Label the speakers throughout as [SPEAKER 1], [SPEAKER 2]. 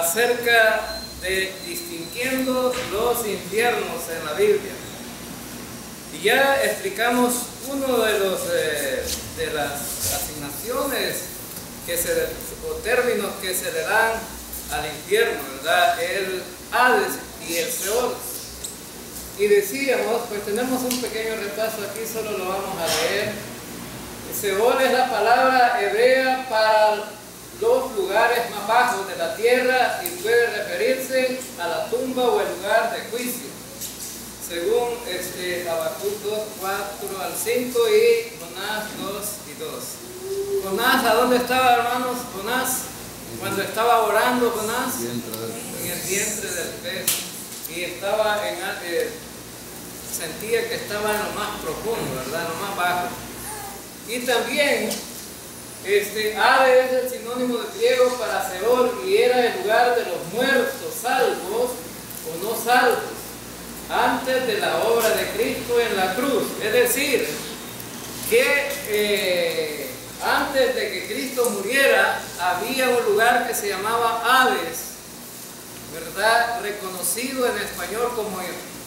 [SPEAKER 1] acerca de distinguiendo los infiernos en la Biblia. Y ya explicamos uno de las asignaciones o términos que se le dan al infierno, ¿verdad? El Hades y el Seol. Y decíamos, pues tenemos un pequeño repaso aquí, solo lo vamos a leer. Seol es la palabra hebrea para los lugares más bajos de la tierra y puede referirse a la tumba o el lugar de juicio, según Habacuc 2, 4 al 5 y Jonás 2 y 2. Jonás, ¿a dónde estaba, hermanos? Jonás, cuando estaba orando, Jonás, en el vientre del pez, y estaba sentía que estaba en lo más profundo, ¿verdad? En lo más bajo. Y también Hades es el sinónimo de griego para Seol y era el lugar de los muertos, salvos o no salvos, antes de la obra de Cristo en la cruz. Es decir, que antes de que Cristo muriera había un lugar que se llamaba Hades, ¿verdad? Reconocido en español como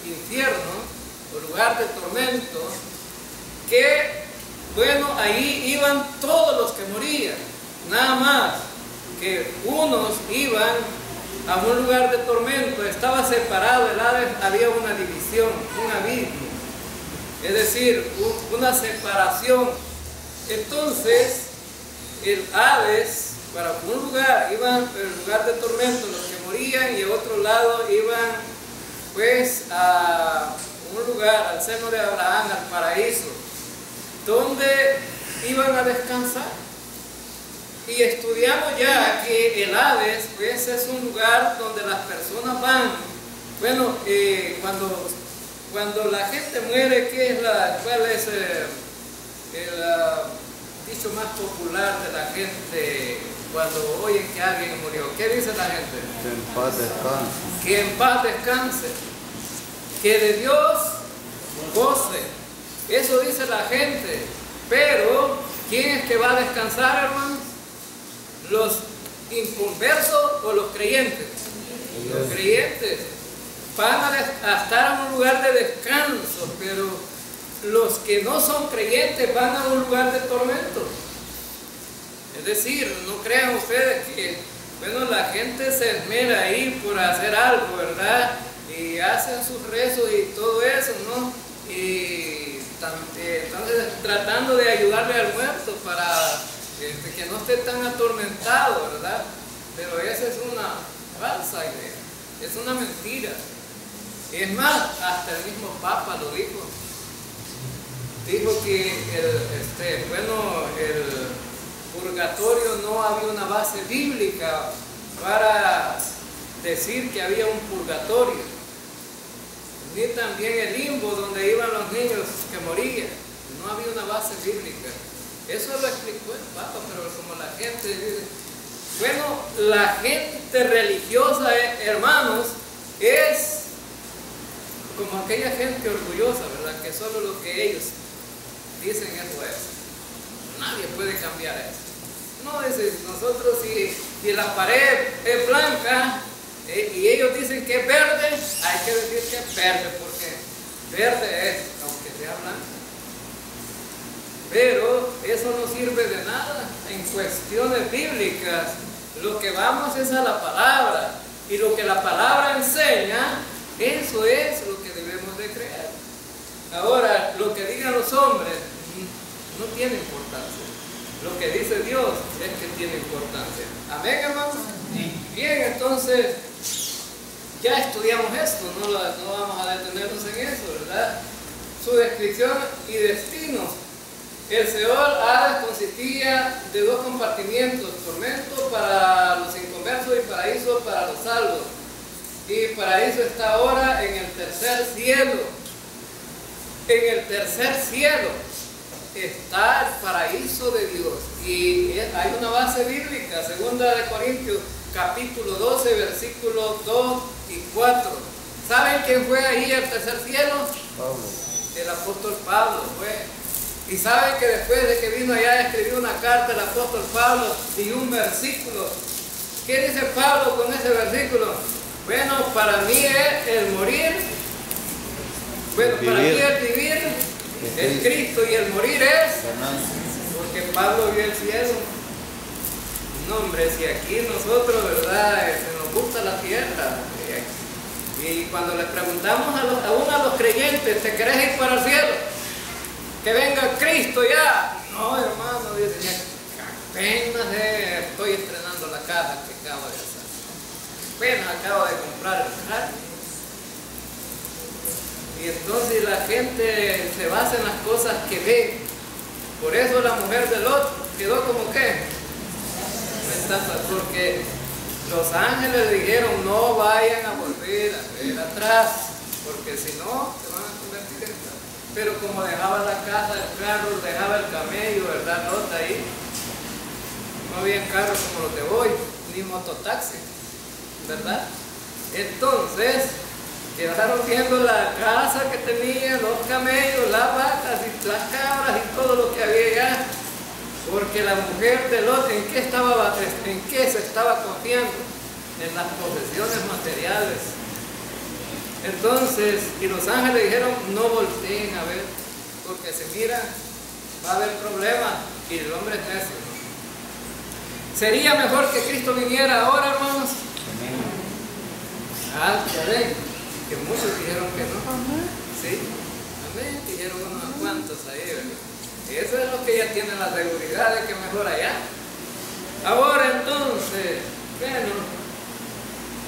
[SPEAKER 1] infierno o lugar de tormento, que bueno, ahí iban todos los que morían, nada más que unos iban a un lugar de tormento, estaba separado el Hades, había una división, un abismo, es decir, una separación. Entonces, el Hades, para un lugar, iban al lugar de tormento los que morían, y a otro lado iban pues a un lugar, al seno de Abraham, al paraíso, donde iban a descansar. Y estudiamos ya que el Hades pues es un lugar donde las personas van, bueno, cuando la gente muere, ¿cuál es el dicho más popular de la gente cuando oyen que alguien murió? ¿Qué dice la gente?
[SPEAKER 2] Que en paz descanse.
[SPEAKER 1] Que en paz descanse, que de Dios goce. Eso dice la gente, pero ¿quién es que va a descansar, hermanos? ¿Los inconversos o los creyentes? Los creyentes van a estar en un lugar de descanso, pero los que no son creyentes van a un lugar de tormento. Es decir, no crean ustedes que, bueno, la gente se esmera ahí por hacer algo, ¿verdad? Y hacen sus rezos y todo eso, ¿no? Y entonces tratando de ayudarle al muerto para que no esté tan atormentado, ¿verdad? Pero esa es una falsa idea, es una mentira. Es más, hasta el mismo Papa lo dijo. Dijo que el purgatorio no había una base bíblica para decir que había un purgatorio, ni también el limbo donde iban los niños que morían. No había una base bíblica. Eso lo explicó el Papa, pero como la gente dice, bueno, la gente religiosa, hermanos, es como aquella gente orgullosa, ¿verdad? Que solo lo que ellos dicen eso es. Nadie puede cambiar eso. No, dice, nosotros si la pared es blanca, y ellos dicen que es verde, hay que decir que es verde, porque verde es, aunque sea blanco. Pero eso no sirve de nada en cuestiones bíblicas. Lo que vamos es a la palabra, y lo que la palabra enseña, eso es lo que debemos de creer. Ahora, lo que digan los hombres no tiene importancia. Lo que dice Dios es que tiene importancia. Amén, hermanos. Bien, entonces ya estudiamos esto, no vamos a detenernos en eso, ¿verdad? Su descripción y destinos. El Seol Hades consistía de dos compartimientos: tormento para los inconversos y paraíso para los salvos. Y paraíso está ahora en el tercer cielo. En el tercer cielo está el paraíso de Dios. Y hay una base bíblica, 2 de Corintios capítulo 12, versículos 2 y 4. ¿Saben quién fue ahí al tercer cielo?
[SPEAKER 2] Pablo.
[SPEAKER 1] El apóstol Pablo fue. Y saben que después de que vino allá escribió una carta el apóstol Pablo y un versículo ¿Qué dice Pablo con ese versículo? Bueno, para mí es el morir. Bueno, para mí el vivir es Cristo y el morir es. Porque Pablo vio el cielo. No, hombre, si aquí nosotros, ¿verdad? Nos gusta la tierra. Y cuando le preguntamos a los creyentes, ¿te querés ir para el cielo? Que venga Cristo ya. No, hermano, dice, apenas estoy estrenando la casa que acabo de hacer. Apenas acabo de comprar el carro. Y entonces la gente se basa en las cosas que ve. Por eso la mujer de Lot quedó como que, porque los ángeles le dijeron no vayan a volver a ver atrás, porque si no se van a convertir en tal. Pero como dejaba la casa, el carro, dejaba el camello, ¿verdad? Lot ahí. No había carros como los de hoy, ni mototaxi, ¿verdad? Entonces quedaron viendo la casa que tenía, los camellos, las vacas y las cabras y todo lo que había allá, porque la mujer de Lot, ¿en qué se estaba confiando? En las posesiones materiales. Entonces, y los ángeles dijeron, no volteen a ver, porque se mira, va a haber problemas, y el hombre es necio. ¿Sería mejor que Cristo viniera ahora, hermanos? Ya ven, que muchos dijeron que no. Sí, amén, dijeron unos cuantos ahí, ¿verdad? Eso es lo que ya tienen la seguridad de que mejor allá. Ahora entonces, bueno,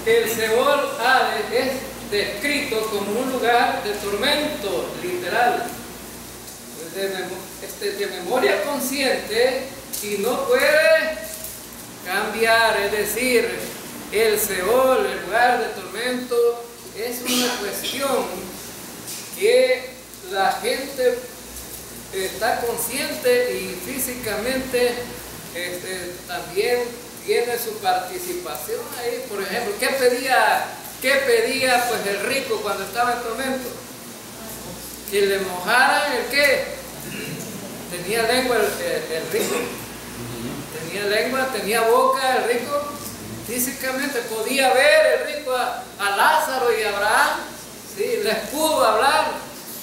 [SPEAKER 1] el Seol Hades es descrito como un lugar de tormento, literal, de memoria consciente y no puede cambiar, es decir, el Seol, el lugar de tormento, es una cuestión que la gente está consciente y físicamente también tiene su participación ahí. Por ejemplo, ¿qué pedía pues el rico cuando estaba en tormento? Que le mojaran el qué. Tenía lengua el rico, tenía lengua, tenía boca el rico, físicamente podía ver el rico a Lázaro y a Abraham, ¿sí? Les pudo hablar.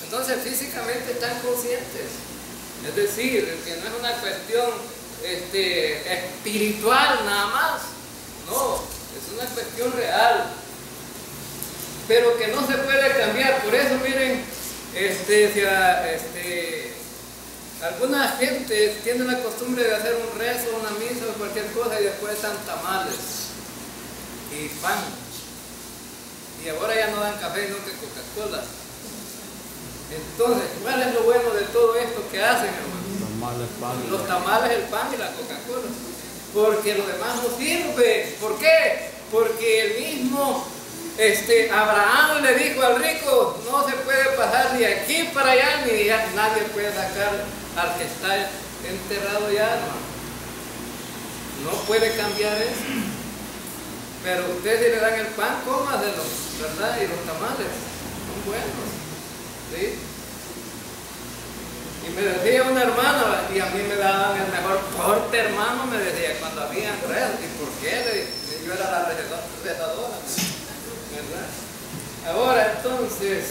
[SPEAKER 1] Entonces físicamente están conscientes. Es decir, que no es una cuestión espiritual nada más, no, es una cuestión real, pero que no se puede cambiar. Por eso miren, alguna gente tiene la costumbre de hacer un rezo, una misa o cualquier cosa y después dan tamales y pan, y ahora ya no dan café no que Coca-Cola. Entonces, ¿cuál es lo bueno de todo esto que hacen, hermano? Los tamales, el pan y la Coca-Cola. Porque lo demás no sirve. ¿Por qué? Porque el mismo Abraham le dijo al rico, no se puede pasar ni aquí para allá, ni allá. Nadie puede sacar al que está enterrado ya, no puede cambiar eso. Pero ustedes si le dan el pan, cómaselo, ¿verdad? Y los tamales son buenos. ¿Sí? Y me decía una hermana, y a mí me daban el mejor corte, hermano, me decía, cuando había red. ¿Y por qué? Yo era la rezadora, ¿verdad? Ahora, entonces,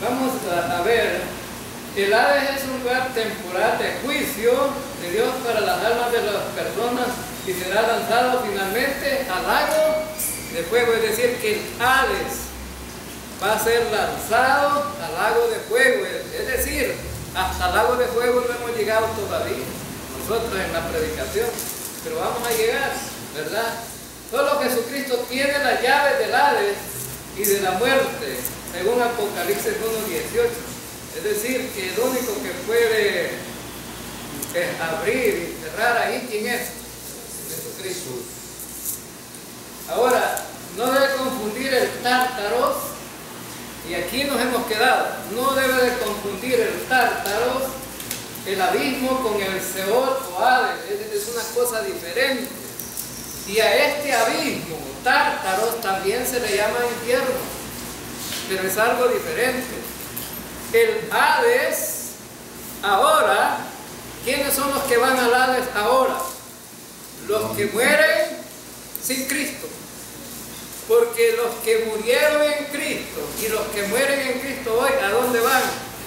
[SPEAKER 1] vamos a ver, el Hades es un lugar temporal de juicio de Dios para las almas de las personas y será lanzado finalmente al lago de fuego, es decir, que el Hades va a ser lanzado al lago de fuego, es decir, hasta el lago de fuego no hemos llegado todavía, nosotros en la predicación, pero vamos a llegar, ¿verdad? Solo Jesucristo tiene las llaves del Hades y de la muerte, según Apocalipsis 1:18, es decir, que el único que puede abrir y cerrar ahí, ¿quién es? Jesucristo. Ahora, no debe confundir el Tártaros. Y aquí nos hemos quedado. No debe de confundir el Tártaros, el abismo, con el Seol o Hades. Es una cosa diferente. Y a este abismo, Tártaros, también se le llama infierno. Pero es algo diferente. El Hades, ahora, ¿quiénes son los que van al Hades ahora? Los que mueren sin Cristo. Porque los que murieron en Cristo y los que mueren en Cristo hoy, ¿a dónde van?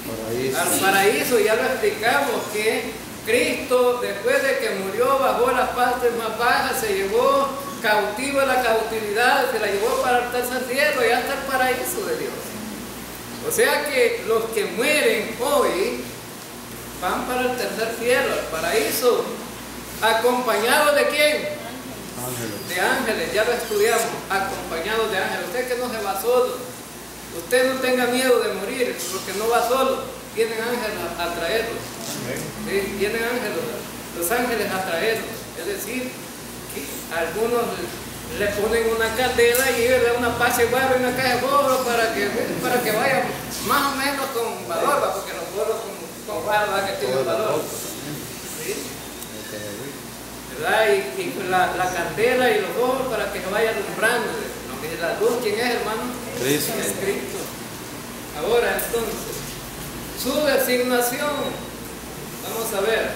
[SPEAKER 2] Paraíso.
[SPEAKER 1] Al paraíso. Ya lo explicamos que Cristo, después de que murió, bajó a las partes más bajas, se llevó cautivo a la cautividad, se la llevó para el tercer cielo y hasta el paraíso de Dios. O sea que los que mueren hoy van para el tercer cielo, al paraíso, acompañados de quién?
[SPEAKER 2] Ángeles.
[SPEAKER 1] De ángeles, ya lo estudiamos, acompañados de ángeles. Usted que no se va solo, usted no tenga miedo de morir, porque no va solo, vienen ángeles a traerlos. ¿Sí? Vienen ángeles, los ángeles a traerlos. Es decir, que algunos le ponen una candela y ellos le dan una paz de barro y una caja de fósforo para que vaya más o menos con valor, porque los fósforos con barro que tienen valor. ¿Sí? ¿Verdad? Y con la candela y los fósforos para que se vaya alumbrando. La luz, ¿quién es, hermano?
[SPEAKER 2] Cristo.
[SPEAKER 1] Es Cristo. Ahora, entonces, su designación, vamos a ver,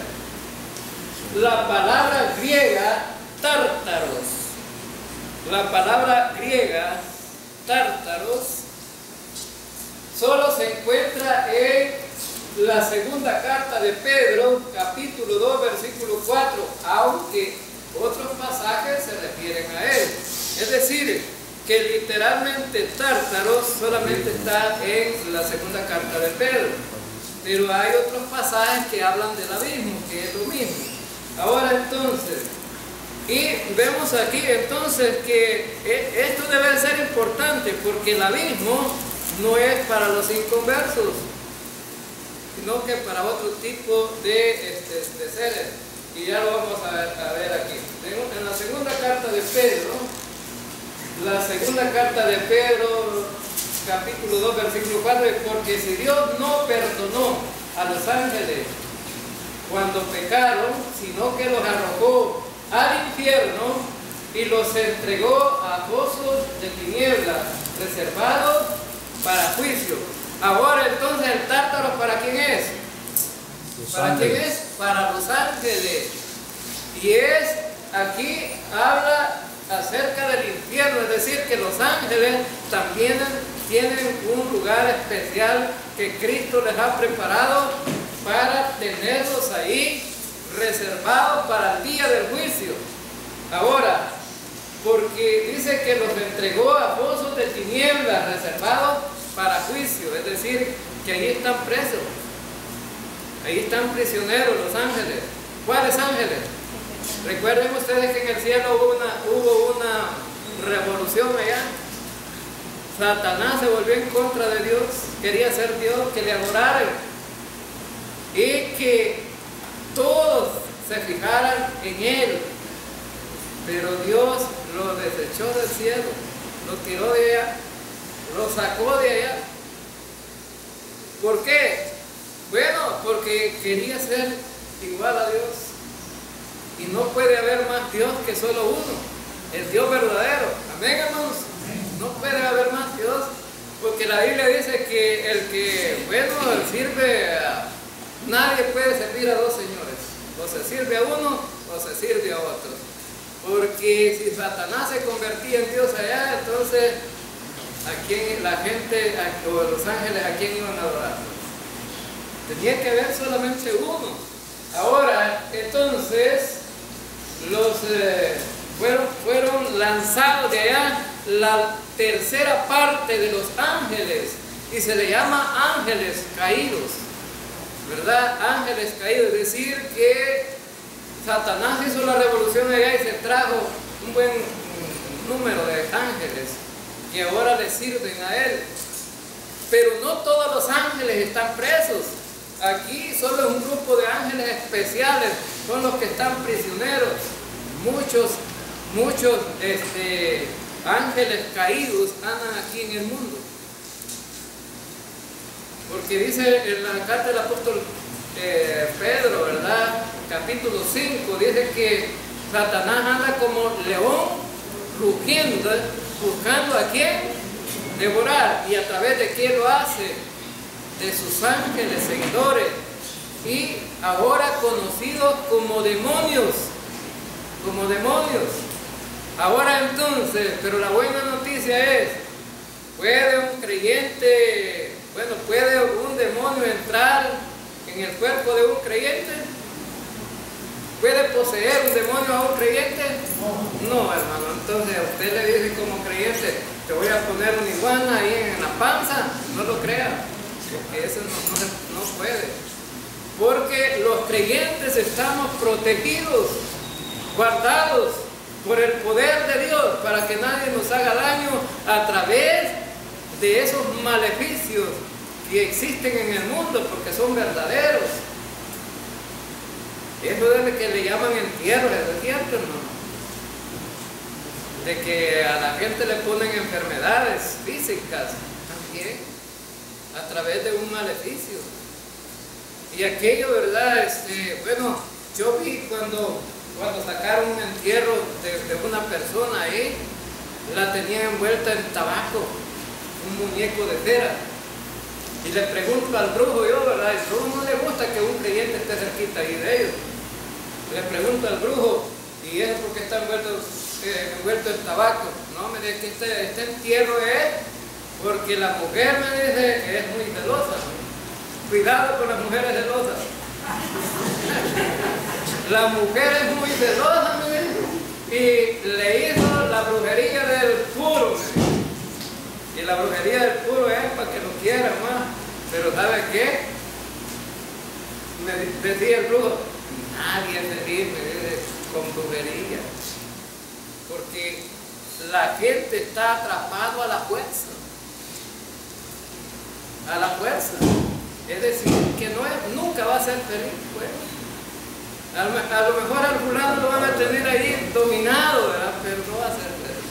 [SPEAKER 1] la palabra griega tártaros. La palabra griega tártaros solo se encuentra en la segunda carta de Pedro, capítulo 2, versículo 4, aunque otros pasajes se refieren a él. Es decir, que literalmente tártaros solamente está en la segunda carta de Pedro, pero hay otros pasajes que hablan del abismo, que es lo mismo. Ahora entonces, y vemos aquí entonces que esto debe ser importante, porque el abismo no es para los inconversos, sino que para otro tipo de seres, y ya lo vamos a ver aquí. En la segunda carta de Pedro, capítulo 2, versículo 4, porque si Dios no perdonó a los ángeles cuando pecaron, sino que los arrojó al infierno y los entregó a pozos de tinieblas reservados para juicio. Ahora entonces el tártaro, ¿para quién es? ¿Para quién es? Para los ángeles. Y aquí habla acerca del infierno, es decir, que los ángeles también tienen un lugar especial que Cristo les ha preparado para tenerlos ahí reservados para el día del juicio. Ahora, porque dice que los entregó a pozos de tinieblas reservados para juicio, es decir, que ahí están presos, ahí están prisioneros los ángeles. ¿Cuáles ángeles? Recuerden ustedes que en el cielo hubo una revolución allá. Satanás se volvió en contra de Dios, quería ser Dios, que le adoraran y que todos se fijaran en él, pero Dios lo desechó del cielo, lo tiró de allá, lo sacó de allá. ¿Por qué? Bueno, porque quería ser igual a Dios, y no puede haber más Dios que solo uno, el Dios verdadero. Amén, hermanos. No puede haber más Dios, porque la Biblia dice que el que, bueno, sirve a nadie puede servir a dos señores, o se sirve a uno o se sirve a otro, porque si Satanás se convertía en Dios allá, entonces ¿a quién la gente o los ángeles a quién iban a adorar? Tenía que haber solamente uno. Ahora entonces fueron lanzados de allá la tercera parte de los ángeles, y se le llama ángeles caídos, ¿verdad? Ángeles caídos, es decir que Satanás hizo la revolución allá y se trajo un buen número de ángeles que ahora le sirven a él, pero no todos los ángeles están presos. Aquí solo es un grupo de ángeles especiales, son los que están prisioneros. Muchos ángeles caídos andan aquí en el mundo, porque dice en la carta del apóstol Pedro, ¿verdad? Capítulo 5, dice que Satanás anda como león rugiendo, buscando a quién devorar. ¿Y a través de quién lo hace? De sus ángeles seguidores, y ahora conocidos como demonios. Ahora entonces, pero la buena noticia es, ¿puede un creyente, bueno, puede un demonio entrar en el cuerpo de un creyente? ¿Puede poseer un demonio a un creyente? No, hermano. Entonces a usted le dice como creyente, te voy a poner una iguana ahí en la panza, no lo crea, porque eso no puede. Porque los creyentes estamos protegidos, guardados por el poder de Dios, para que nadie nos haga daño a través de esos maleficios que existen en el mundo, porque son verdaderos. Eso es de que le llaman entierro, ¿es cierto, hermano? De que a la gente le ponen enfermedades físicas también a través de un maleficio. Y aquello, ¿verdad? Bueno, yo vi cuando sacaron un entierro de una persona ahí, la tenía envuelta en tabaco, un muñeco de cera. Y le pregunto al brujo yo, ¿verdad? El brujo no le gusta que un creyente esté cerquita ahí de ellos. Le pregunto al brujo, ¿y eso por qué está envuelto en tabaco? No, me dice que este entierro es porque la mujer, me dice, es muy celosa. Cuidado con las mujeres celosas. La mujer es muy celosa, me dice, y le hizo la brujería del puro, me dice. Y la brujería del puro es para que lo quieran más. Pero ¿sabe qué? Me decía el brujo, nadie es feliz, me dice, con brujería. Porque la gente está atrapado a la fuerza. A la fuerza. Es decir, que nunca va a ser feliz, pues. A lo mejor al fulano lo van a tener ahí dominado, ¿verdad? Pero no va a ser feliz.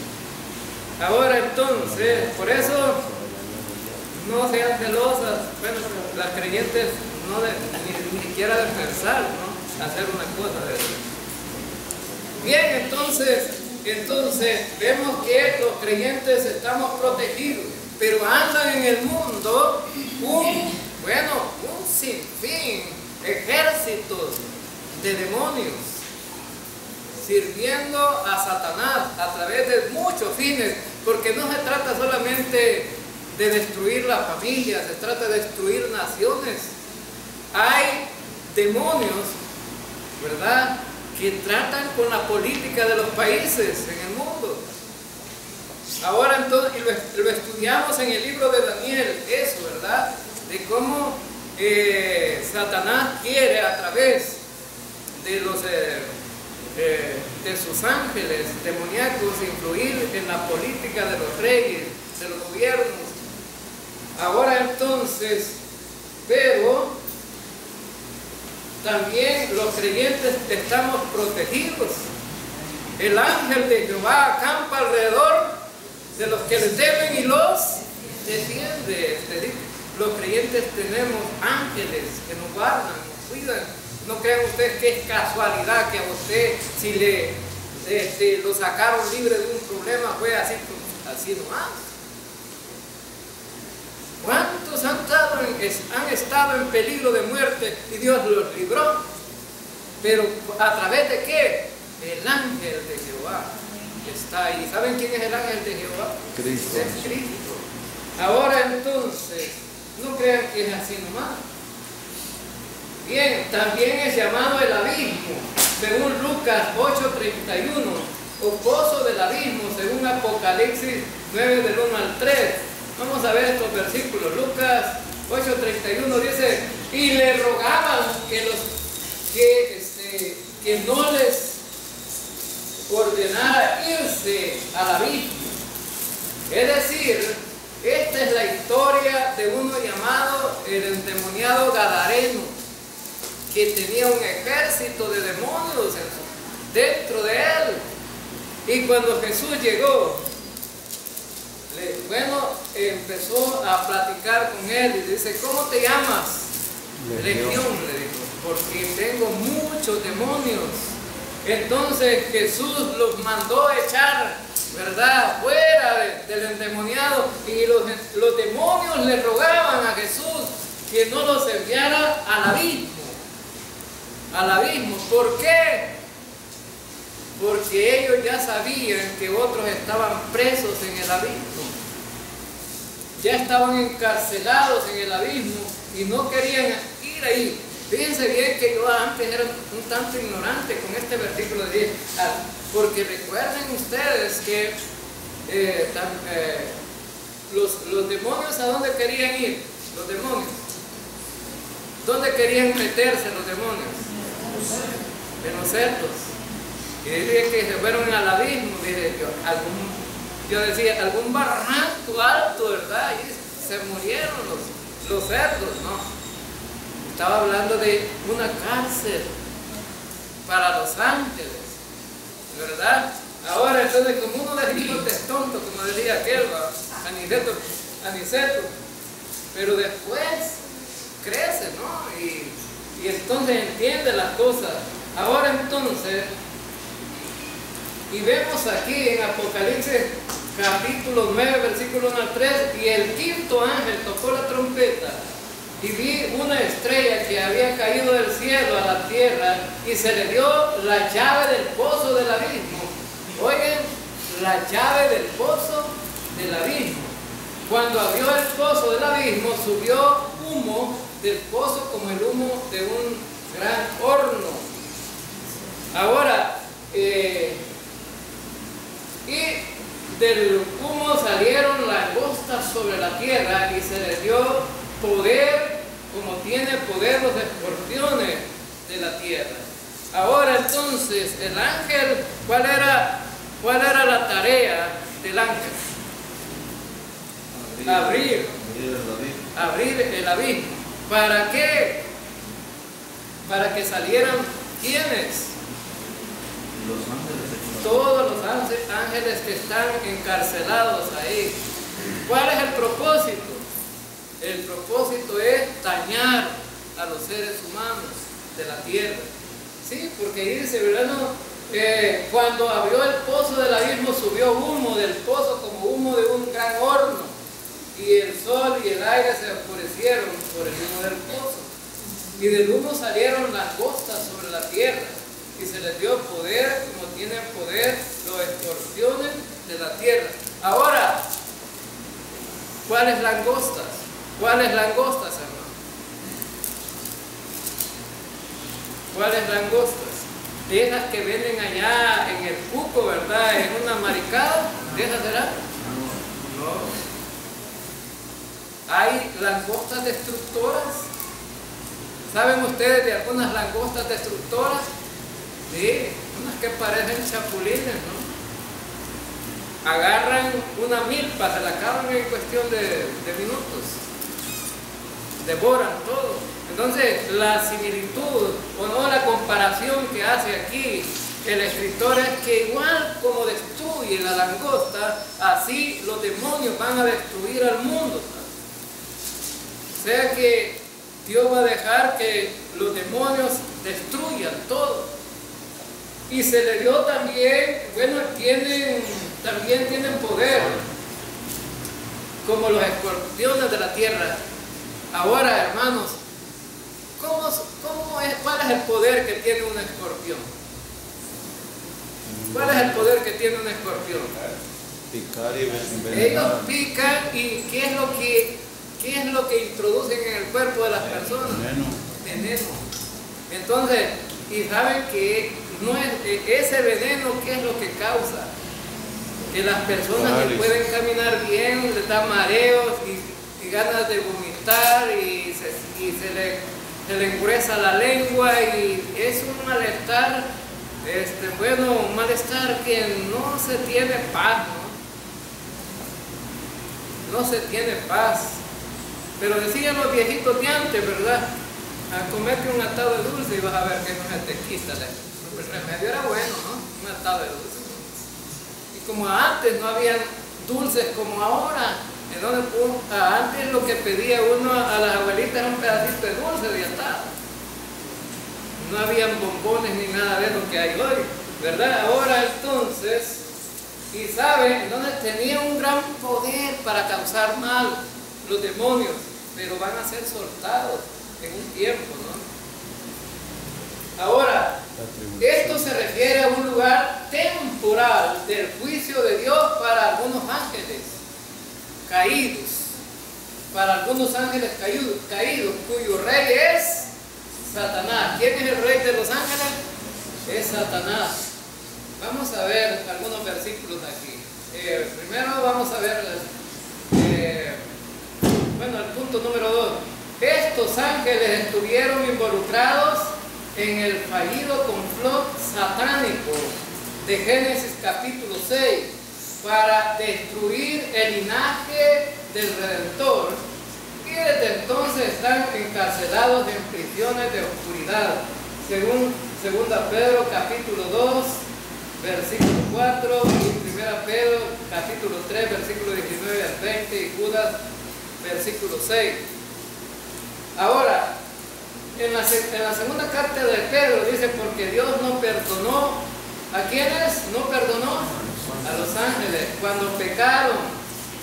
[SPEAKER 1] Ahora entonces, por eso no sean celosas. Bueno, las creyentes ni siquiera de pensar, ¿no? Hacer una cosa de eso. Bien, entonces vemos que los creyentes estamos protegidos, pero andan en el mundo un sinfín, ejércitos de demonios, sirviendo a Satanás a través de muchos fines, porque no se trata solamente de destruir la familia, se trata de destruir naciones. Hay demonios, ¿verdad?, que tratan con la política de los países en el mundo. Ahora entonces, y lo estudiamos en el libro de Daniel, eso, ¿verdad?, de cómo Satanás quiere a través de sus ángeles demoníacos influir en la política de los reyes, de los gobiernos. Ahora entonces, pero también los creyentes estamos protegidos. El ángel de Jehová acampa alrededor de los que le temen y los defiende. Los creyentes tenemos ángeles que nos guardan, nos cuidan. No crean ustedes que es casualidad que a usted, si lo sacaron libre de un problema, fue así nomás. ¿Cuántos han estado en peligro de muerte y Dios los libró? Pero ¿a través de qué? El ángel de Jehová está ahí. ¿Saben quién es el ángel de Jehová?
[SPEAKER 2] Cristo.
[SPEAKER 1] Es Cristo. Ahora entonces, no crean que es así nomás. Bien, también es llamado el abismo, según Lucas 8:31, o pozo del abismo, según Apocalipsis 9 del 1 al 3. Vamos a ver estos versículos. Lucas 8:31 dice, y le rogaban que no les ordenara irse al abismo. Es decir, esta es la historia de uno llamado el endemoniado Gadareno, que tenía un ejército de demonios dentro de él. Y cuando Jesús llegó, empezó a platicar con él y dice, ¿cómo te llamas? Legión, le dijo, porque tengo muchos demonios. Entonces Jesús los mandó echar, ¿verdad?, fuera del endemoniado, y los demonios le rogaban a Jesús que no los enviara al abismo. Al abismo. ¿Por qué? porque ellos ya sabían que otros estaban presos en el abismo, ya estaban encarcelados en el abismo y no querían ir ahí. Fíjense bien que yo antes era un tanto ignorante con este versículo de 10, porque recuerden ustedes que los demonios, ¿a dónde querían ir? Los demonios, ¿dónde querían meterse los demonios? En los cerdos. Y dice que se fueron al abismo, yo decía, algún barranco alto, ¿verdad? Y se murieron los cerdos, ¿no? Estaba hablando de una cárcel para los ángeles, ¿verdad? Ahora, entonces, como uno de estos es tonto, como decía aquel, Aniceto, pero después crece, ¿no? Y entonces entiende las cosas. Ahora entonces, y vemos aquí en Apocalipsis capítulo 9, versículo 1 al 3, y el quinto ángel tocó la trompeta, y vi una estrella que había caído del cielo a la tierra, y se le dio la llave del pozo del abismo. Oigan, la llave del pozo del abismo. Cuando abrió el pozo del abismo, subió humo del pozo como el humo de un gran horno. Ahora, y del humo salieron langostas sobre la tierra, y se les dio poder, como tiene poder los escorpiones de la tierra. Ahora entonces, el ángel, ¿cuál era la tarea del ángel? Abrir el abismo. ¿Para qué? Para que salieran, ¿quiénes?
[SPEAKER 2] Los ángeles.
[SPEAKER 1] Todos los ángeles que están encarcelados ahí. ¿Cuál es el propósito? El propósito es dañar a los seres humanos de la tierra. Sí, porque ahí dice, ¿verdad? Cuando abrió el pozo del abismo, subió humo del pozo como humo de un gran horno, y el sol y el aire se oscurecieron por el humo del pozo, y del humo salieron langostas sobre la tierra, y se les dio poder como tienen poder los escorpiones de la tierra. Ahora, ¿cuáles langostas? ¿Cuáles langostas, hermano? ¿Cuáles langostas? De esas que venden allá en el Cuco, ¿verdad? En una maricada, ¿de esas será? No. Hay langostas destructoras. ¿Saben ustedes de algunas langostas destructoras? Sí, unas que parecen chapulines, ¿no? Agarran una milpa, se la acaban en cuestión de minutos. Devoran todo. Entonces, la similitud, o no la comparación que hace aquí el escritor es que igual como destruye la langosta, así los demonios van a destruir al mundo. O sea que Dios va a dejar que los demonios destruyan todo. Y se le dio también, bueno, también tienen poder, como los escorpiones de la tierra. Ahora, hermanos, ¿cuál es el poder que tiene un escorpión? ¿Cuál es el poder que tiene un escorpión?
[SPEAKER 2] Picar y envenenar.
[SPEAKER 1] Ellos pican, y ¿qué es lo que introducen en el cuerpo de las personas? Veneno. Entonces, y saben que no es, ese veneno, ¿qué es lo que causa? Que las personas que pueden caminar bien, les da mareos y ganas de vomitar, y se le engruesa la lengua, y es un malestar, un malestar que no se tiene paz, ¿no? No se tiene paz. Pero decían los viejitos de antes, ¿verdad? A comerte un atado de dulce y vas a ver que no se te quita. El remedio era bueno, ¿no? Un atado de dulce. Y como antes no habían dulces como ahora, entonces antes lo que pedía uno a las abuelitas era un pedacito de dulce de atado. No habían bombones ni nada de lo que hay hoy, ¿verdad? Ahora entonces, y saben, entonces tenía un gran poder para causar mal los demonios, pero van a ser soltados en un tiempo, ¿no? Ahora, Esto se refiere a un lugar temporal del juicio de Dios para algunos ángeles caídos. Para algunos ángeles caídos, cuyo rey es Satanás. ¿Quién es el rey de los ángeles? Es Satanás. Vamos a ver algunos versículos aquí. Primero vamos a ver, el punto número 2. Estos ángeles estuvieron involucrados en el fallido complot satánico de Génesis capítulo 6 para destruir el linaje del Redentor, y desde entonces están encarcelados en prisiones de oscuridad, según 2 Pedro capítulo 2 versículo 4 y 1 Pedro capítulo 3 versículo 19 al 20 y Judas versículo 6. Ahora, en la segunda carta de Pedro dice: porque Dios no perdonó ¿a quiénes? No perdonó a los ángeles cuando pecaron,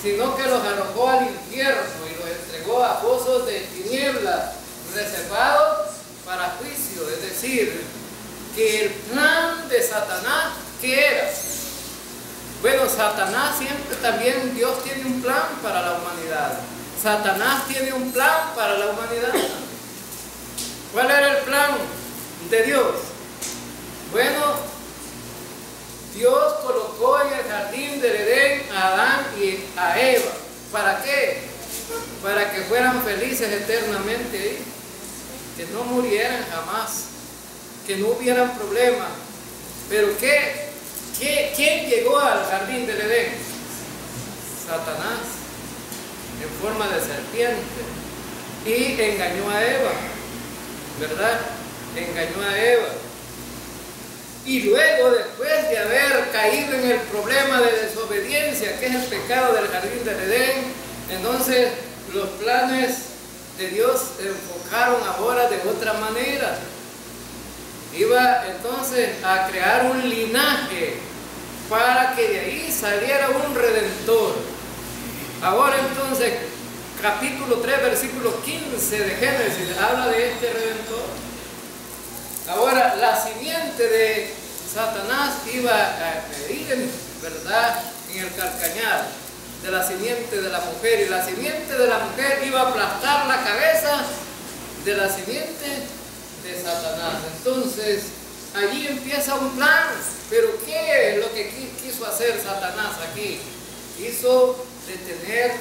[SPEAKER 1] sino que los arrojó al infierno y los entregó a pozos de tinieblas reservados para juicio. Es decir, que el plan de Satanás, ¿qué era? Bueno, Satanás siempre también, Dios tiene un plan para la humanidad. Satanás tiene un plan para la humanidad. ¿Cuál era el plan de Dios? Bueno, Dios colocó en el jardín del Edén a Adán y a Eva. ¿Para qué? Para que fueran felices eternamente ahí, que no murieran jamás, que no hubieran problemas. Pero ¿quién llegó al jardín del Edén? Satanás, en forma de serpiente, y engañó a Eva, ¿verdad? Engañó a Eva. Y luego, después de haber caído en el problema de desobediencia, que es el pecado del jardín del Edén, entonces los planes de Dios se enfocaron ahora de otra manera. Iba entonces a crear un linaje para que de ahí saliera un redentor. Ahora entonces, capítulo 3, versículo 15 de Génesis, habla de este redentor. Ahora, la simiente de Satanás iba a herir, ¿verdad?, en el calcañar de la simiente de la mujer, y la simiente de la mujer iba a aplastar la cabeza de la simiente de Satanás. Entonces, allí empieza un plan. Pero ¿qué es lo que quiso hacer Satanás aquí? Quiso detener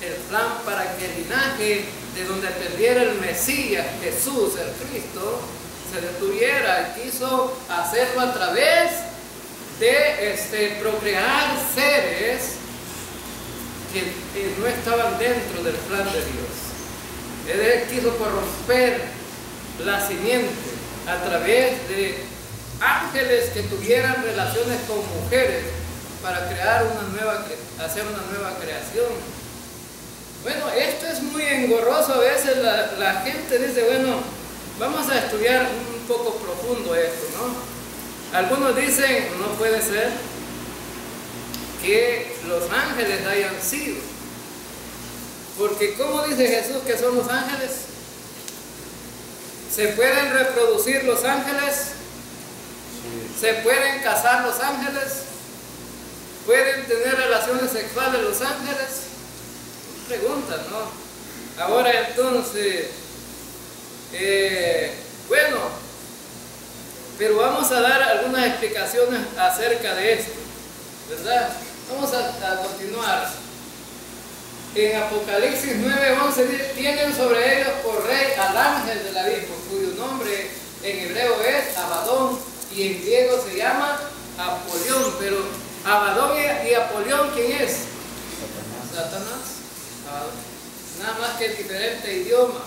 [SPEAKER 1] el plan para que el linaje de donde perdiera el Mesías, Jesús, el Cristo, se detuviera. Quiso hacerlo a través de procrear seres que no estaban dentro del plan de Dios. Él quiso corromper la simiente a través de ángeles que tuvieran relaciones con mujeres para crear hacer una nueva creación. Bueno, esto es muy engorroso. A veces la gente dice, bueno, vamos a estudiar un poco profundo esto, ¿no? Algunos dicen, no puede ser que los ángeles hayan sido, porque ¿cómo dice Jesús que son los ángeles? ¿Se pueden reproducir los ángeles? ¿Se pueden casar los ángeles? ¿Pueden tener relaciones sexuales los ángeles? Preguntas, ¿no? Ahora entonces, bueno, pero vamos a dar algunas explicaciones acerca de esto, ¿verdad? Vamos a continuar. En Apocalipsis 9:11 tienen sobre ellos por rey al ángel del abismo, cuyo nombre en hebreo es Abadón y en griego se llama Apolión. Pero Abadón y Apolión, ¿quién es? Satanás. Nada más que en diferente idioma.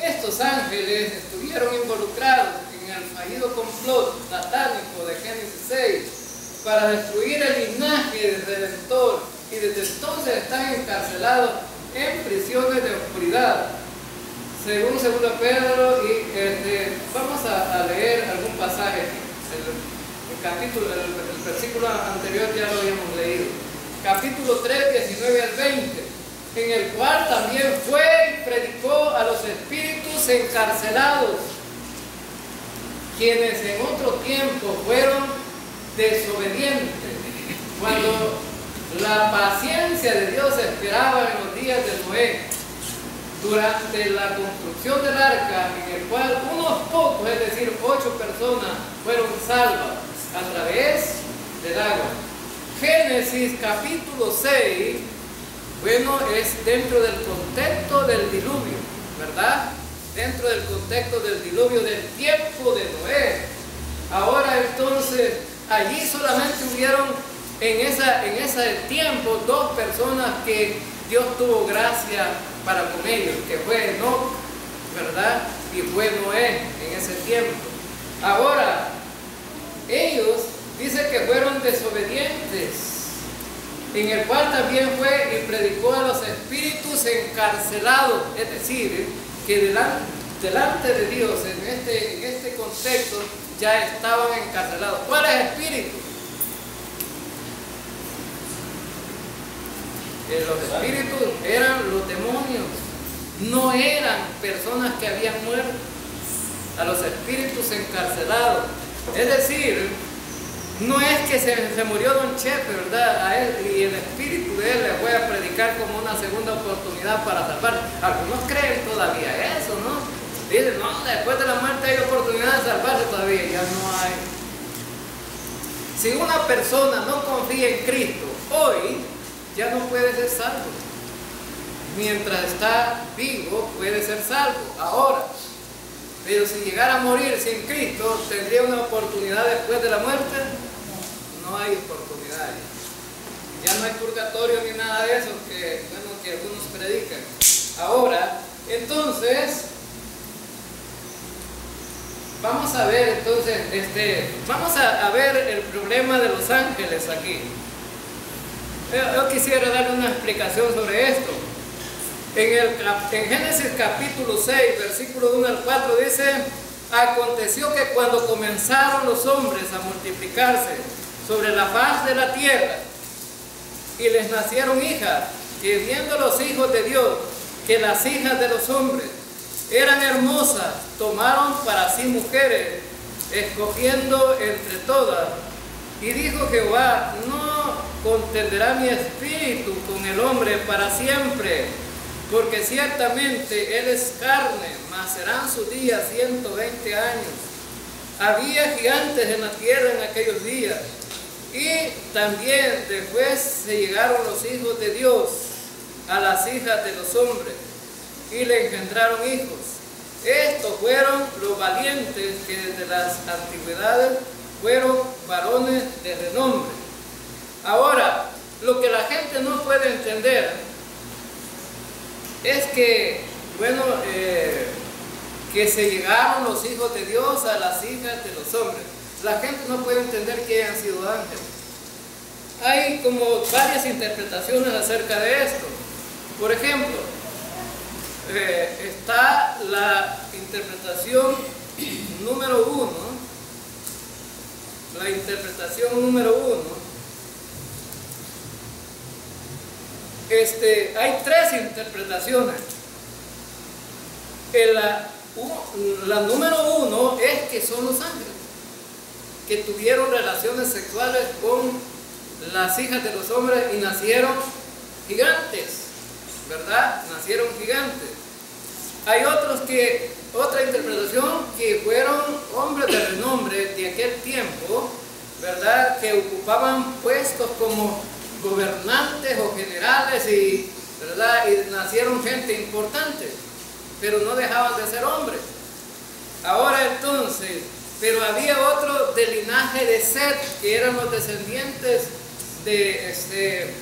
[SPEAKER 1] Estos ángeles estuvieron involucrados en el fallido complot satánico de Génesis 6 para destruir el linaje del Redentor, y desde entonces están encarcelados en prisiones de oscuridad, según 2 Pedro. Y vamos a leer algún pasaje. El versículo anterior ya lo habíamos leído, capítulo 3, 19 al 20, en el cual también fue y predicó a los espíritus encarcelados quienes en otro tiempo fueron desobedientes, cuando la paciencia de Dios esperaba en los días de Noé, durante la construcción del arca, en el cual unos pocos, es decir, 8 personas, fueron salvas a través del agua. Génesis capítulo 6, bueno, es dentro del contexto del diluvio, ¿verdad? Dentro del contexto del diluvio del tiempo de Noé. Ahora entonces, allí solamente hubieron en ese tiempo 2 personas que Dios tuvo gracia para con ellos, que fue Enoc, ¿verdad? Y fue Noé en ese tiempo. Ahora, ellos dice que fueron desobedientes, en el cual también fue y predicó a los espíritus encarcelados, es decir, que delante de Dios en este contexto ya estaban encarcelados. ¿Cuáles espíritus? Los espíritus eran los demonios, no eran personas que habían muerto. A los espíritus encarcelados, es decir, no es que se murió Don Chepe, ¿verdad? A él, y el espíritu de él le fue a predicar como una segunda oportunidad para salvar. Algunos creen todavía eso, ¿no? Dicen, no, después de la muerte hay oportunidad de salvarse todavía. Ya no hay. Si una persona no confía en Cristo hoy, ya no puede ser salvo. Mientras está vivo puede ser salvo ahora, pero si llegara a morir sin Cristo, ¿tendría una oportunidad después de la muerte? No hay oportunidad. Ya no hay purgatorio ni nada de eso que algunos predican. Ahora, entonces, vamos a ver vamos a ver el problema de los ángeles aquí. Yo quisiera darle una explicación sobre esto. En Génesis capítulo 6, versículo 1 al 4 dice: aconteció que cuando comenzaron los hombres a multiplicarse sobre la faz de la tierra, y les nacieron hijas, que viendo los hijos de Dios que las hijas de los hombres eran hermosas, tomaron para sí mujeres, escogiendo entre todas. Y dijo Jehová: no contenderá mi espíritu con el hombre para siempre, porque ciertamente él es carne, mas serán sus días 120 años. Había gigantes en la tierra en aquellos días, y también después se llegaron los hijos de Dios a las hijas de los hombres, y le engendraron hijos. Estos fueron los valientes que desde las antigüedades fueron varones de renombre. Ahora, lo que la gente no puede entender es que, bueno, que se llegaron los hijos de Dios a las hijas de los hombres. La gente no puede entender que hayan sido ángeles. Hay como varias interpretaciones acerca de esto. Por ejemplo, está la interpretación número 1. La interpretación número 1. Hay 3 interpretaciones. La número 1 es que son los ángeles que tuvieron relaciones sexuales con las hijas de los hombres y nacieron gigantes, ¿verdad? Nacieron gigantes. Hay otra interpretación, que fueron hombres de renombre de aquel tiempo, ¿verdad? Que ocupaban puestos como gobernantes o generales, ¿verdad? Y nacieron gente importante, pero no dejaban de ser hombres. Ahora entonces, pero había otro del linaje de Set, que eran los descendientes de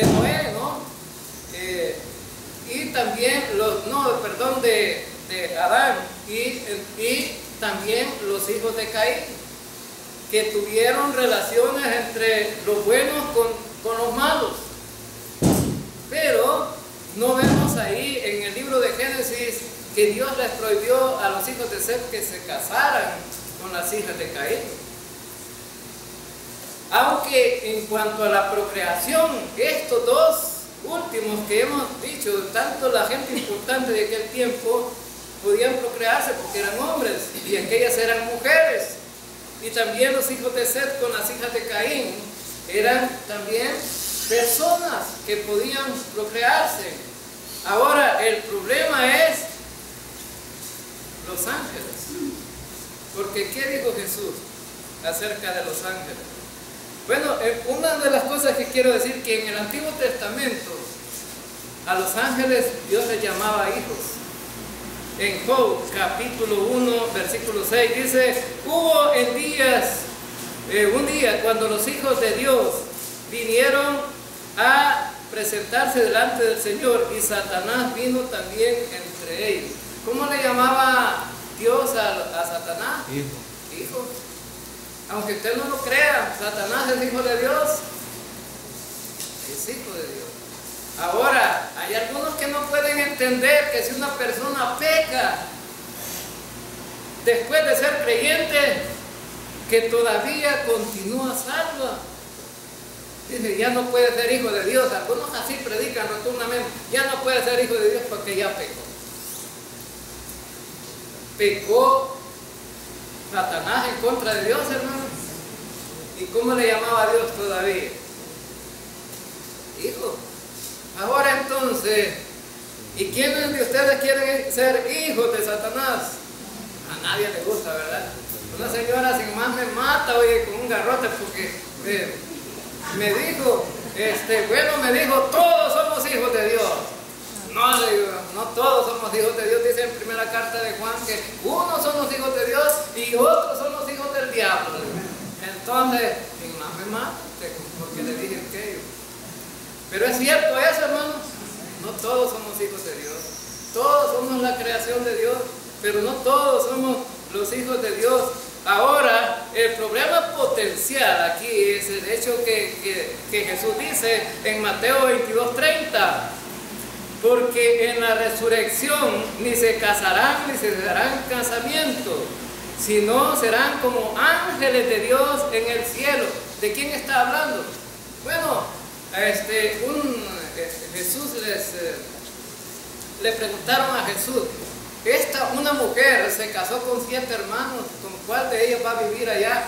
[SPEAKER 1] Noé, ¿no? Y también de Adán, y también los hijos de Caín, que tuvieron relaciones entre los buenos con los malos. Pero no vemos ahí en el libro de Génesis que Dios les prohibió a los hijos de Set que se casaran con las hijas de Caín. Aunque en cuanto a la procreación, estos 2 últimos que hemos dicho, tanto la gente importante de aquel tiempo podían procrearse porque eran hombres y aquellas eran mujeres. Y también los hijos de Set con las hijas de Caín eran también personas que podían procrearse. Ahora el problema es los ángeles. Porque ¿qué dijo Jesús acerca de los ángeles? Bueno, una de las cosas que quiero decir que en el Antiguo Testamento a los ángeles Dios les llamaba hijos. En Job capítulo 1 versículo 6 dice: hubo un día cuando los hijos de Dios vinieron a presentarse delante del Señor y Satanás vino también entre ellos. ¿Cómo le llamaba Dios a Satanás? Hijo. Aunque usted no lo crea, Satanás es hijo de Dios. Es hijo de Dios. Ahora, hay algunos que no pueden entender que si una persona peca después de ser creyente, que todavía continúa salva. Dice, ya no puede ser hijo de Dios. Algunos así predican rotundamente: ya no puede ser hijo de Dios porque ya pecó. Pecó Satanás en contra de Dios, hermano. ¿Y cómo le llamaba a Dios todavía? Hijo. Ahora entonces, ¿y quiénes de ustedes quieren ser hijos de Satanás? A nadie le gusta, ¿verdad? Una señora sin más me mata, oye, con un garrote porque me dijo, me dijo, todos somos hijos de Dios. No, le digo, no todos somos hijos de Dios. Dice en primera carta de Juan que unos son los hijos de Dios y otros son los hijos del diablo. Entonces, sin más me mata porque le dije aquello. Pero es cierto eso, hermano. No todos somos hijos de Dios. Todos somos la creación de Dios, pero no todos somos los hijos de Dios. Ahora, el problema potencial aquí es el hecho que Jesús dice en Mateo 22:30. Porque en la resurrección ni se casarán ni se darán casamiento, sino serán como ángeles de Dios en el cielo. ¿De quién está hablando? Bueno, Jesús le preguntaron a Jesús: una mujer se casó con 7 hermanos, ¿con cuál de ellos va a vivir allá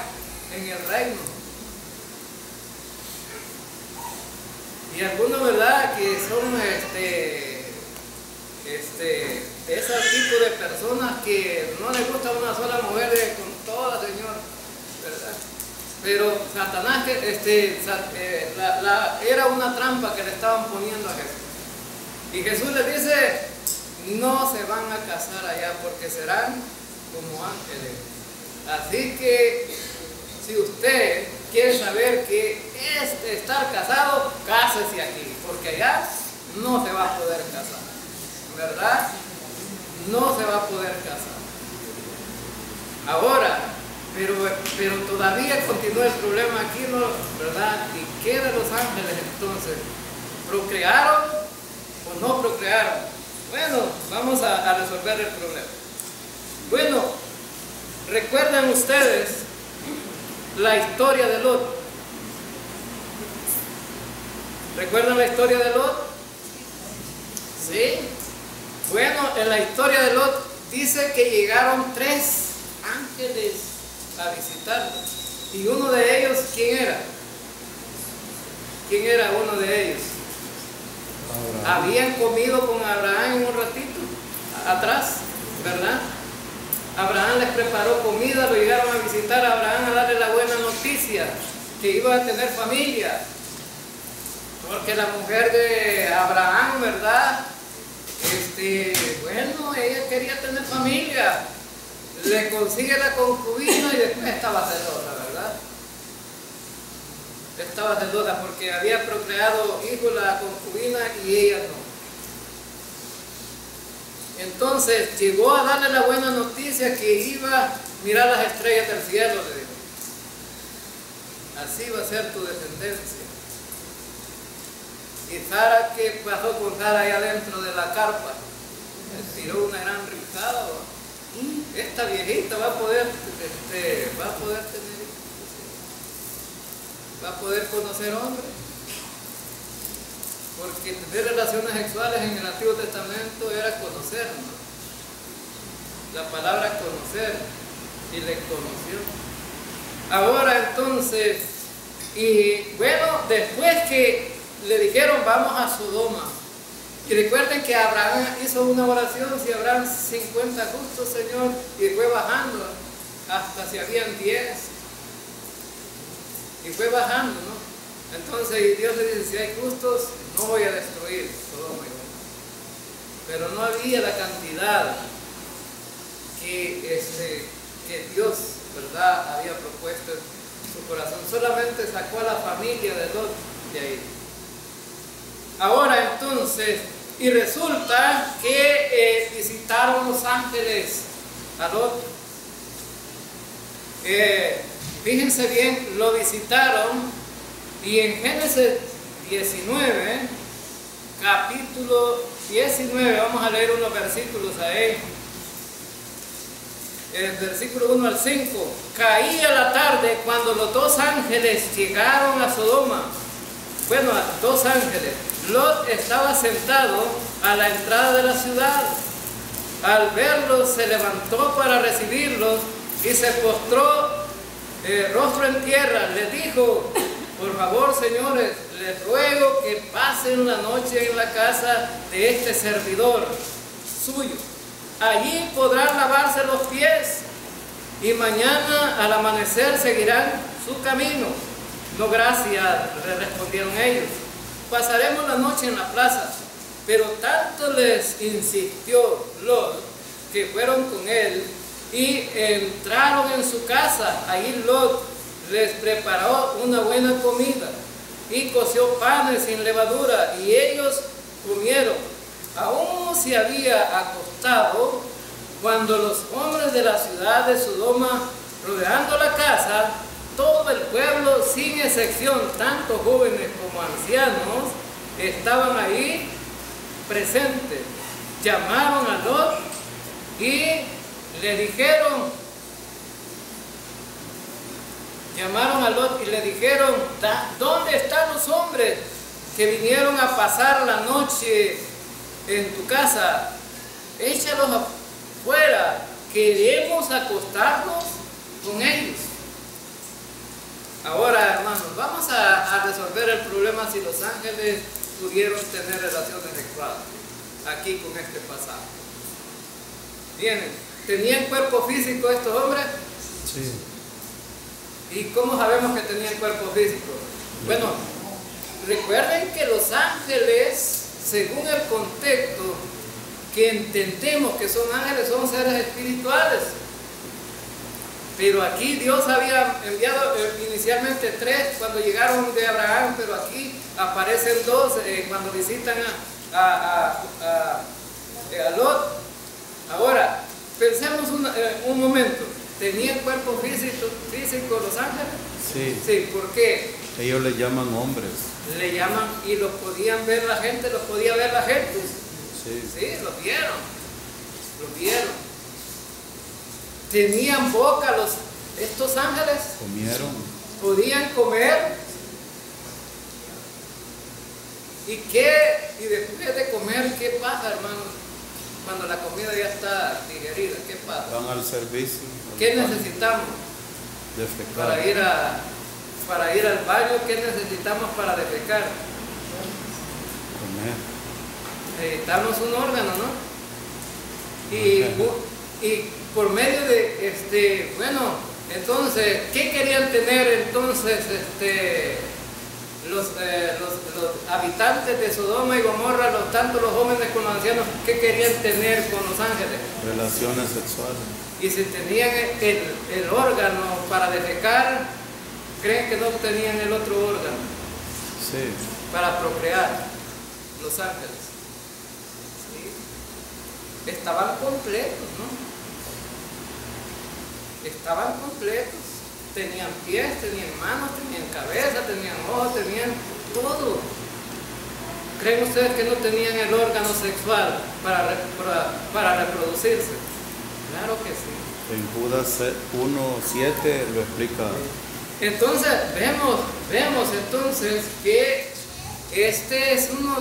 [SPEAKER 1] en el reino? Y algunos, ¿verdad?, que son ese tipo de personas que no les gusta una sola mujer con toda, Señor, ¿verdad? Pero Satanás, era una trampa que le estaban poniendo a Jesús. Y Jesús les dice: no se van a casar allá porque serán como ángeles. Así que si usted quiere saber qué es estar casado, cásese aquí, porque allá no se va a poder casar, ¿verdad? No se va a poder casar. Ahora, pero todavía continúa el problema aquí, ¿no? ¿Verdad? ¿Y qué de los ángeles entonces? ¿Procrearon o no procrearon? Bueno, vamos a resolver el problema. Bueno, ¿recuerdan ustedes la historia de Lot? ¿Recuerdan la historia de Lot? ¿Sí? Bueno, en la historia de Lot dice que llegaron 3 ángeles a visitarlo. Y uno de ellos, ¿quién era? ¿Quién era uno de ellos? Abraham. Habían comido con Abraham un ratito atrás, ¿verdad? Abraham les preparó comida, lo llegaron a visitar a Abraham a darle la buena noticia que iba a tener familia. Porque la mujer de Abraham, ¿verdad? Bueno, ella quería tener familia. Le consigue la concubina y después estaba celosa, ¿verdad? Estaba celosa porque había procreado hijos la concubina y ella no. Entonces llegó a darle la buena noticia que iba a mirar las estrellas del cielo, le dijo: así va a ser tu descendencia. Y Sara, ¿qué pasó con Sara allá dentro de la carpa? Le tiró una gran risada. Esta viejita va a poder tener hijos, va a poder conocer hombres. Porque tener relaciones sexuales en el Antiguo Testamento era conocer, ¿no? la palabra conocer, y le conoció. Ahora entonces, y bueno, después que le dijeron vamos a Sodoma, y recuerden que Abraham hizo una oración, si habrán 50 justos, Señor, y fue bajando hasta si habían 10, y fue bajando, ¿no? Entonces Dios le dice, si hay justos, no voy a destruir Sodoma y Gomorra. Pero no había la cantidad que Dios, ¿verdad?, había propuesto en su corazón. Solamente sacó a la familia de Lot de ahí. Ahora entonces, y resulta que visitaron los ángeles a Lot. Fíjense bien, lo visitaron, y en Génesis 19, capítulo 19, vamos a leer unos versículos ahí. El versículo 1 al 5. Caía la tarde cuando los dos ángeles llegaron a Sodoma. Bueno, dos ángeles. Lot estaba sentado a la entrada de la ciudad. Al verlos se levantó para recibirlos y se postró rostro en tierra. Les dijo, por favor, señores, les ruego que pasen la noche en la casa de este servidor suyo. Allí podrán lavarse los pies y mañana al amanecer seguirán su camino. No, gracias, le respondieron ellos. Pasaremos la noche en la plaza. Pero tanto les insistió Lot que fueron con él y entraron en su casa. Allí Lot les preparó una buena comida y coció panes sin levadura y ellos comieron. Aún se había acostado cuando los hombres de la ciudad de Sodoma, rodeando la casa, todo el pueblo, sin excepción, tanto jóvenes como ancianos, estaban ahí presentes. Llamaron a Lot y le dijeron, ¿dónde están los hombres que vinieron a pasar la noche en tu casa? Échalos afuera, queremos acostarnos con ellos. Ahora, hermanos, vamos a resolver el problema si los ángeles pudieron tener relaciones sexuales aquí con este pasaje. Bien, ¿tenían cuerpo físico estos hombres?
[SPEAKER 2] Sí.
[SPEAKER 1] ¿Y cómo sabemos que tenían cuerpo físico? Bueno, recuerden que los ángeles, según el contexto que entendemos que son ángeles, son seres espirituales. Pero aquí Dios había enviado inicialmente 3 cuando llegaron de Abraham, pero aquí aparecen 2 cuando visitan a Lot. Ahora, pensemos un momento. ¿Tenían cuerpo físico los ángeles?
[SPEAKER 2] Sí.
[SPEAKER 1] Sí, ¿por qué?
[SPEAKER 2] Ellos le llaman hombres.
[SPEAKER 1] Le llaman, y los podían ver la gente, los podía ver la gente.
[SPEAKER 2] Sí.
[SPEAKER 1] Sí, los vieron. ¿Tenían boca estos ángeles?
[SPEAKER 2] Comieron.
[SPEAKER 1] ¿Podían comer? ¿Y después de comer, qué pasa, hermanos? Cuando la comida ya está digerida, ¿qué pasa?
[SPEAKER 2] Van al servicio.
[SPEAKER 1] ¿Qué necesitamos?
[SPEAKER 2] Defecar.
[SPEAKER 1] Para ir al baño, ¿qué necesitamos para defecar?
[SPEAKER 2] Comer.
[SPEAKER 1] Necesitamos un órgano, ¿no? Y por medio de, bueno, entonces, ¿qué querían tener entonces los habitantes de Sodoma y Gomorra, tanto los jóvenes como los ancianos? ¿Qué querían tener con los ángeles?
[SPEAKER 2] Relaciones sexuales.
[SPEAKER 1] Y si tenían el órgano para defecar, ¿creen que no tenían el otro órgano?
[SPEAKER 2] Sí.
[SPEAKER 1] Para procrear, los ángeles. ¿Sí? Estaban completos, ¿no? Estaban completos. Tenían pies, tenían manos, tenían cabeza, tenían ojos, tenían todo. ¿Creen ustedes que no tenían el órgano sexual para reproducirse? Claro que sí.
[SPEAKER 2] En Judas 1:7 lo explica.
[SPEAKER 1] Entonces, vemos entonces que este es uno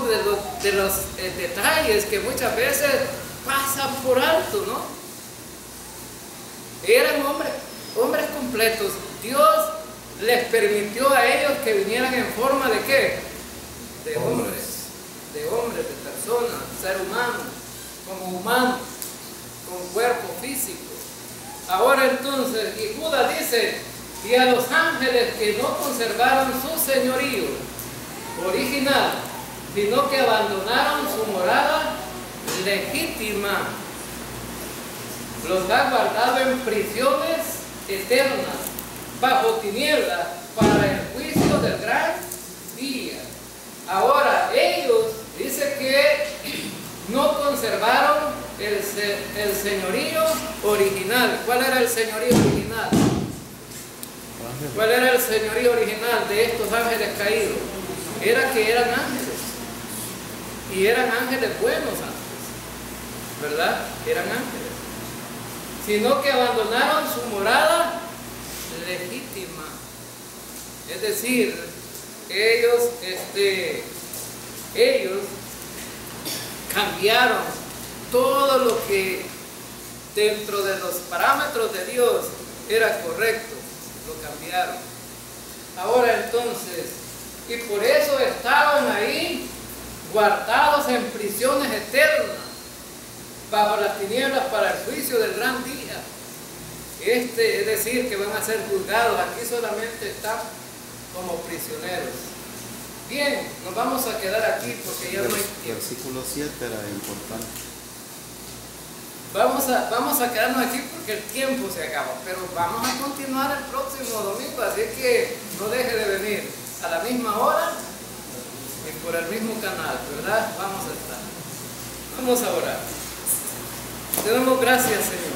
[SPEAKER 1] de los detalles que muchas veces pasan por alto, ¿no? Eran hombres completos. Dios les permitió a ellos que vinieran en forma de ¿qué? De hombres, de personas, ser humano, como humanos, con cuerpo físico. Ahora entonces, y Judas dice, y a los ángeles que no conservaron su señorío original, sino que abandonaron su morada legítima, los ha guardado en prisiones eternas, bajo tinieblas, para el juicio del gran día. Ahora, ellos, dice que no conservaron el señorío original. ¿Cuál era el señorío original? ¿Cuál era el señorío original de estos ángeles caídos? Era que eran ángeles. Y eran ángeles buenos antes, ¿verdad? Eran ángeles. Sino que abandonaron su morada legítima. Es decir, ellos cambiaron todo lo que dentro de los parámetros de Dios era correcto, lo cambiaron. Ahora entonces, y por eso estaban ahí guardados en prisiones eternas, bajo las tinieblas para el juicio del gran día. Es decir, que van a ser juzgados. Aquí solamente están como prisioneros. Bien, nos vamos a quedar aquí porque ya no hay tiempo.
[SPEAKER 2] Versículo 7 era importante.
[SPEAKER 1] Vamos a quedarnos aquí porque el tiempo se acaba, pero vamos a continuar el próximo domingo, así que no deje de venir a la misma hora y por el mismo canal, ¿verdad? Vamos a estar. Vamos a orar. Te damos gracias, Señor.